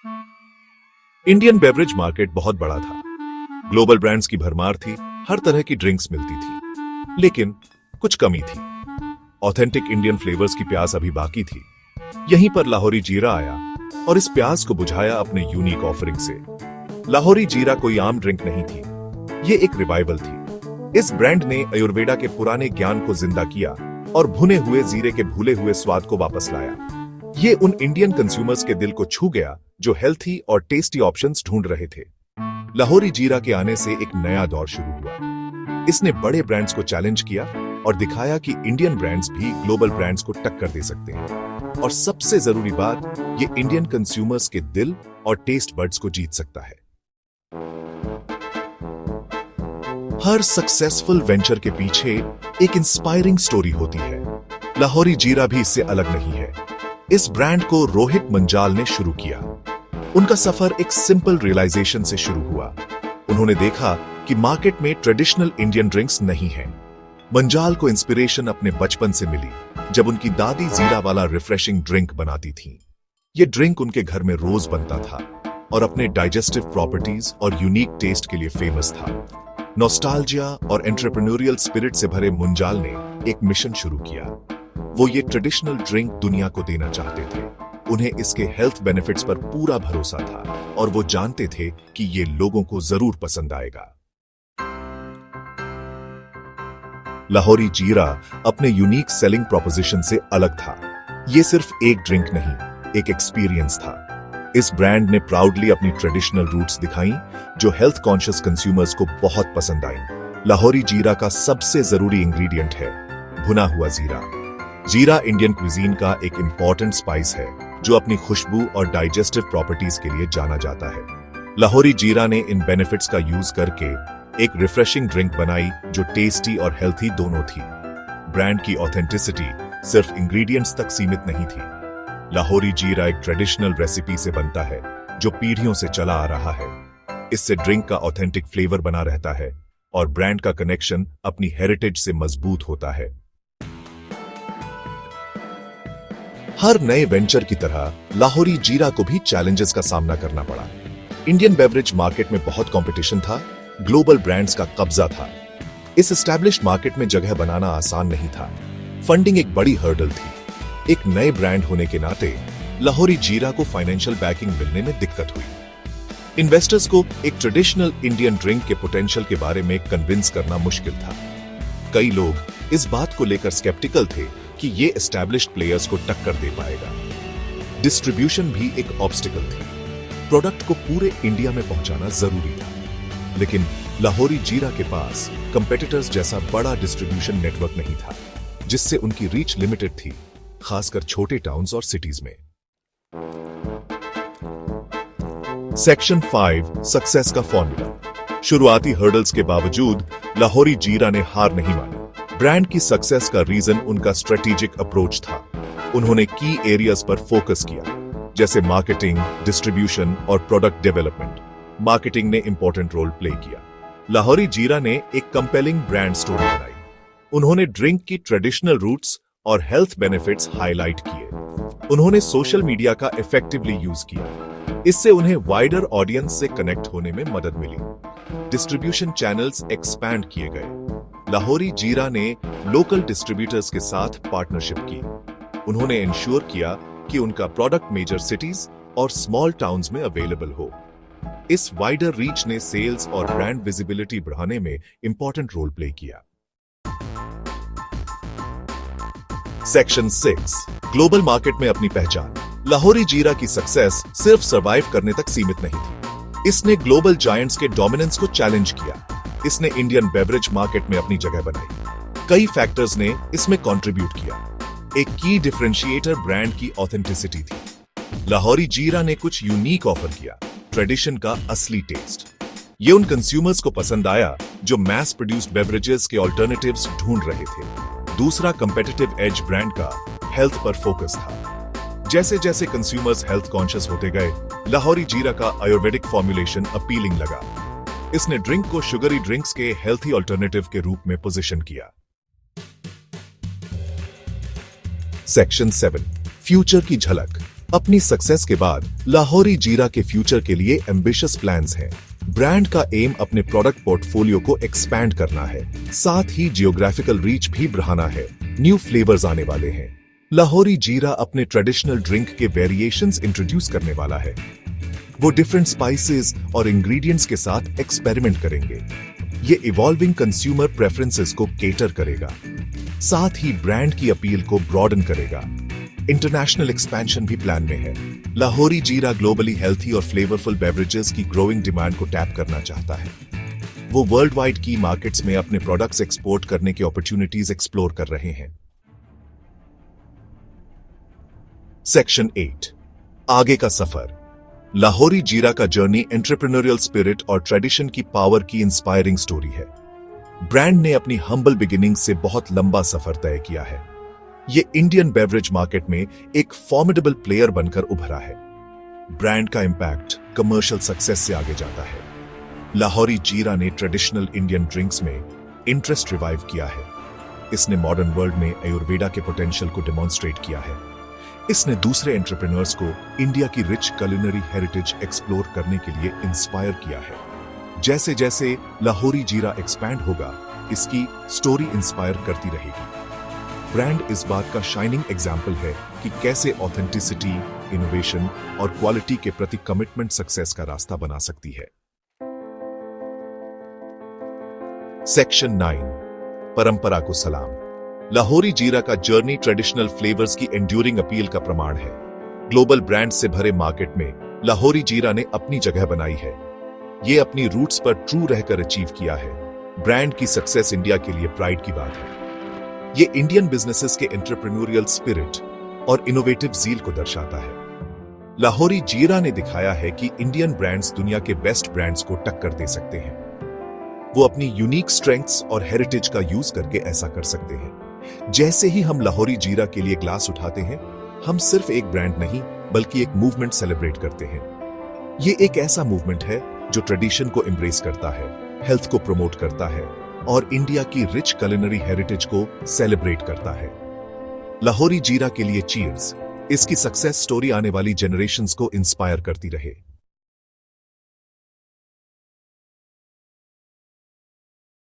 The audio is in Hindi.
इंडियन बेवरेज मार्केट बहुत बड़ा था। ग्लोबल ब्रांड्स की भरमार थी, हर तरह की ड्रिंक्स मिलती थी, लेकिन कुछ कमी थी। ऑथेंटिक इंडियन फ्लेवर्स की प्यास अभी बाकी थी। यहीं पर लाहौरी जीरा आया और इस प्यास को बुझाया अपने यूनिक ऑफरिंग से। लाहौरी जीरा कोई आम ड्रिंक नहीं थी, ये एक रिवाइवल थी। इस ब्रांड ने आयुर्वेदा के पुराने ज्ञान को जिंदा किया और भुने हुए जीरे के भूले हुए स्वाद को वापस लाया। ये उन इंडियन कंज्यूमर्स के दिल को छू गया जो हेल्थी और टेस्टी ऑप्शंस ढूंढ रहे थे। लाहौरी जीरा के आने से एक नया दौर शुरू हुआ। इसने बड़े ब्रांड्स को चैलेंज किया और दिखाया कि इंडियन ब्रांड्स भी ग्लोबल ब्रांड्स को टक्कर दे सकते हैं। और सबसे जरूरी बात, ये इंडियन कंज्यूमर्स के दिल और टेस्ट बड्स को जीत सकता है। हर सक्सेसफुल वेंचर के पीछे एक इंस्पायरिंग स्टोरी होती है। लाहौरी जीरा भी इससे अलग नहीं है। इस ब्रांड को रोहित मंजाल ने शुरू किया। उनका सफर एक सिंपल रियलाइजेशन से शुरू हुआ। उन्होंने देखा कि मार्केट में ट्रेडिशनल इंडियन ड्रिंक्स नहीं है। मंजाल को इंस्पिरेशन अपने बचपन से मिली, जब उनकी दादी जीरा वाला रिफ्रेशिंग ड्रिंक बनाती थी। ये ड्रिंक उनके घर में रोज बनता था और अपने डाइजेस्टिव प्रॉपर्टीज और यूनिक टेस्ट के लिए फेमस था। नॉस्टैल्जिया और एंटरप्रेन्योरियल स्पिरिट से भरे मंजाल ने एक मिशन शुरू किया। वो ये ट्रेडिशनल ड्रिंक दुनिया को देना चाहते थे। उन्हें इसके हेल्थ बेनिफिट्स पर पूरा भरोसा था और वो जानते थे कि ये लोगों को जरूर पसंद आएगा। लाहौरी जीरा अपने यूनिक सेलिंग प्रोपोजिशन से अलग था। ये सिर्फ एक ड्रिंक नहीं, एक एक्सपीरियंस था। इस ब्रांड ने प्राउडली अपनी ट्रेडिशनल रूट्स दिखाई, जो हेल्थ कॉन्शियस कंज्यूमर्स को बहुत पसंद आई। लाहौरी जीरा का सबसे जरूरी इंग्रेडिएंट है भुना हुआ जीरा। जीरा इंडियन क्विजीन का एक इंपॉर्टेंट स्पाइस है, जो अपनी खुशबू और डाइजेस्टिव प्रॉपर्टीज के लिए जाना जाता है। लाहौरी जीरा ने इन बेनिफिट्स का यूज करके एक रिफ्रेशिंग ड्रिंक बनाई जो टेस्टी और हेल्थी दोनों थी। ब्रांड की ऑथेंटिसिटी सिर्फ इंग्रेडिएंट्स तक सीमित नहीं थी। लाहौरी जीरा एक ट्रेडिशनल रेसिपी से बनता है जो पीढ़ियों से चला आ रहा है। इससे ड्रिंक का ऑथेंटिक फ्लेवर बना रहता है और ब्रांड का कनेक्शन अपनी हेरिटेज से मजबूत होता है। हर नए वेंचर की तरह लाहौरी जीरा को भी चैलेंजेस का सामना करना पड़ा। इंडियन बेवरेज मार्केट में बहुत कंपटीशन था, ग्लोबल ब्रांड्स का कब्जा था। इस एस्टैब्लिश्ड मार्केट में जगह बनाना आसान नहीं था। फंडिंग एक बड़ी हर्डल थी। एक नए ब्रांड होने के नाते लाहौरी जीरा को फाइनेंशियल बैकिंग मिलने में दिक्कत हुई। इन्वेस्टर्स को एक ट्रेडिशनल इंडियन ड्रिंक के पोटेंशियल के बारे में कन्विंस करना मुश्किल था। कई लोग इस बात को लेकर स्केप्टिकल थे कि ये एस्टैब्लिश्ड प्लेयर्स को टक्कर दे पाएगा। डिस्ट्रीब्यूशन भी एक ऑब्स्टिकल थी। प्रोडक्ट को पूरे इंडिया में पहुंचाना जरूरी था, लेकिन लाहौरी जीरा के पास कंपेटिटर्स जैसा बड़ा डिस्ट्रीब्यूशन नेटवर्क नहीं था, जिससे उनकी रीच लिमिटेड थी, खासकर छोटे टाउन्स और सिटीज में। सेक्शन 5 सक्सेस का फॉर्मूला। शुरुआती हर्डल्स के बावजूद लाहौरी जीरा ने हार नहीं मानी। ब्रांड की सक्सेस का रीजन उनका स्ट्रेटेजिक अप्रोच था। उन्होंने की एरियाज पर फोकस किया, जैसे मार्केटिंग, डिस्ट्रीब्यूशन और प्रोडक्ट डेवलपमेंट। मार्केटिंग ने इंपॉर्टेंट रोल प्ले किया। लाहौरी जीरा ने एक कंपेलिंग ब्रांड स्टोरी बनाई। उन्होंने ड्रिंक की ट्रेडिशनल रूट्स और हेल्थ बेनिफिट्स हाईलाइट किए। उन्होंने सोशल मीडिया का इफेक्टिवली यूज किया। इससे उन्हें वाइडर ऑडियंस से कनेक्ट होने में मदद मिली। डिस्ट्रीब्यूशन चैनल्स एक्सपैंड किए गए। लाहौरी जीरा ने लोकल डिस्ट्रीब्यूटर्स के साथ पार्टनरशिप की। उन्होंने इंश्योर किया कि उनका प्रोडक्ट मेजर सिटीज और स्मॉल टाउन्स में अवेलेबल हो। इस वाइडर रीच ने सेल्स और ब्रांड विजिबिलिटी बढ़ाने में इंपॉर्टेंट रोल प्ले किया। सेक्शन 6 ग्लोबल मार्केट में अपनी पहचान। लाहौरी जीरा की सक्सेस सिर्फ सरवाइव करने तक सीमित नहीं थी। इसने ग्लोबल जायंट्स के डोमिनेंस को चैलेंज किया। इसने इंडियन बेवरेज मार्केट में अपनी जगह बनाई। कई फैक्टर्स ने इसमें कंट्रीब्यूट किया। एक की डिफरेंशिएटर ब्रांड की ऑथेंटिसिटी थी। लाहौरी जीरा ने कुछ यूनिक ऑफर किया, ट्रेडिशन का असली टेस्ट। ये उन कंज्यूमर्स को पसंद आया जो मैस प्रोड्यूस्ड बेवरेजेस के ऑल्टरनेटिव्स ढूंढ रहे थे। दूसरा कंपेटिटिव एज ब्रांड का हेल्थ पर फोकस था। जैसे जैसे कंज्यूमर्स हेल्थ कॉन्शियस होते गए, लाहौरी जीरा का आयुर्वेदिक फॉर्मुलेशन अपीलिंग लगा। इसने ड्रिंक को शुगरी ड्रिंक्स के हेल्थी ऑल्टरनेटिव के रूप में पोजीशन किया। सेक्शन 7 फ्यूचर की झलक। अपनी सक्सेस के बाद लाहौरी जीरा के फ्यूचर के लिए एम्बिशियस प्लान्स हैं। ब्रांड का एम अपने प्रोडक्ट पोर्टफोलियो को एक्सपैंड करना है, साथ ही जियोग्राफिकल रीच भी बढ़ाना है। न्यू फ्लेवर्स आने वाले हैं। लाहौरी जीरा अपने ट्रेडिशनल ड्रिंक के वेरिएशंस इंट्रोड्यूस करने वाला है। वो डिफरेंट स्पाइसेस और इंग्रेडिएंट्स के साथ एक्सपेरिमेंट करेंगे। ये इवॉल्विंग कंज्यूमर प्रेफरेंसेस को केटर करेगा, साथ ही ब्रांड की अपील को ब्रॉडन करेगा। इंटरनेशनल एक्सपेंशन भी प्लान में है। लाहौरी जीरा ग्लोबली हेल्थी और फ्लेवरफुल बेवरेजेस की ग्रोइंग डिमांड को टैप करना चाहता है। वो वर्ल्ड वाइड की मार्केट्स में अपने प्रोडक्ट्स एक्सपोर्ट करने की अपॉर्चुनिटीज एक्सप्लोर कर रहे हैं। सेक्शन 8, आगे का सफर। लाहौरी जीरा का जर्नी एंटरप्रेन्योरियल स्पिरिट और ट्रेडिशन की पावर की इंस्पायरिंग स्टोरी है। ब्रांड ने अपनी हम्बल बिगिनिंग से बहुत लंबा सफर तय किया है। ये इंडियन बेवरेज मार्केट में एक फॉर्मिडेबल प्लेयर बनकर उभरा है। ब्रांड का इंपैक्ट कमर्शियल सक्सेस से आगे जाता है। लाहौरी जीरा ने ट्रेडिशनल इंडियन ड्रिंक्स में इंटरेस्ट रिवाइव किया है। इसने मॉडर्न वर्ल्ड में आयुर्वेदा के पोटेंशियल को डेमोन्स्ट्रेट किया है। इसने दूसरे एंटरप्रेन्योर्स को इंडिया की रिच कुलिनरी हेरिटेज एक्सप्लोर करने के लिए इंस्पायर किया है। जैसे जैसे लाहौरी जीरा एक्सपैंड होगा, इसकी स्टोरी इंस्पायर करती रहेगी। ब्रांड इस बात का शाइनिंग एग्जाम्पल है कि कैसे ऑथेंटिसिटी, इनोवेशन और क्वालिटी के प्रति कमिटमेंट सक्सेस का रास्ता बना सकती है। सेक्शन 9, परंपरा को सलाम। लाहौरी जीरा का जर्नी ट्रेडिशनल फ्लेवर्स की एंड्यूरिंग अपील का प्रमाण है। ग्लोबल ब्रांड से भरे मार्केट में लाहौरी जीरा ने अपनी जगह बनाई है। ये अपनी रूट्स पर ट्रू रहकर अचीव किया है। ब्रांड की सक्सेस इंडिया के लिए प्राइड की बात है। ये इंडियन बिजनेसेस के एंटरप्रेन्योरियल स्पिरिट और इनोवेटिव ज़ील को दर्शाता है। लाहौरी जीरा ने दिखाया है कि इंडियन ब्रांड्स दुनिया के बेस्ट ब्रांड्स को टक्कर दे सकते हैं। वो अपनी यूनिक स्ट्रेंथ्स और हेरिटेज का यूज करके ऐसा कर सकते हैं। जैसे ही हम लाहौरी जीरा के लिए ग्लास उठाते हैं, हम सिर्फ एक ब्रांड नहीं बल्कि एक मूवमेंट सेलिब्रेट करते हैं। ये एक ऐसा मूवमेंट है जो ट्रेडिशन को एम्ब्रेस करता है, हेल्थ को प्रमोट करता है और इंडिया की रिच कुलिनरी हेरिटेज को सेलिब्रेट करता है। लाहौरी जीरा के लिए चीयर्स। इसकी सक्सेस स्टोरी आने वाली जनरेशंस को इंस्पायर करती रहे।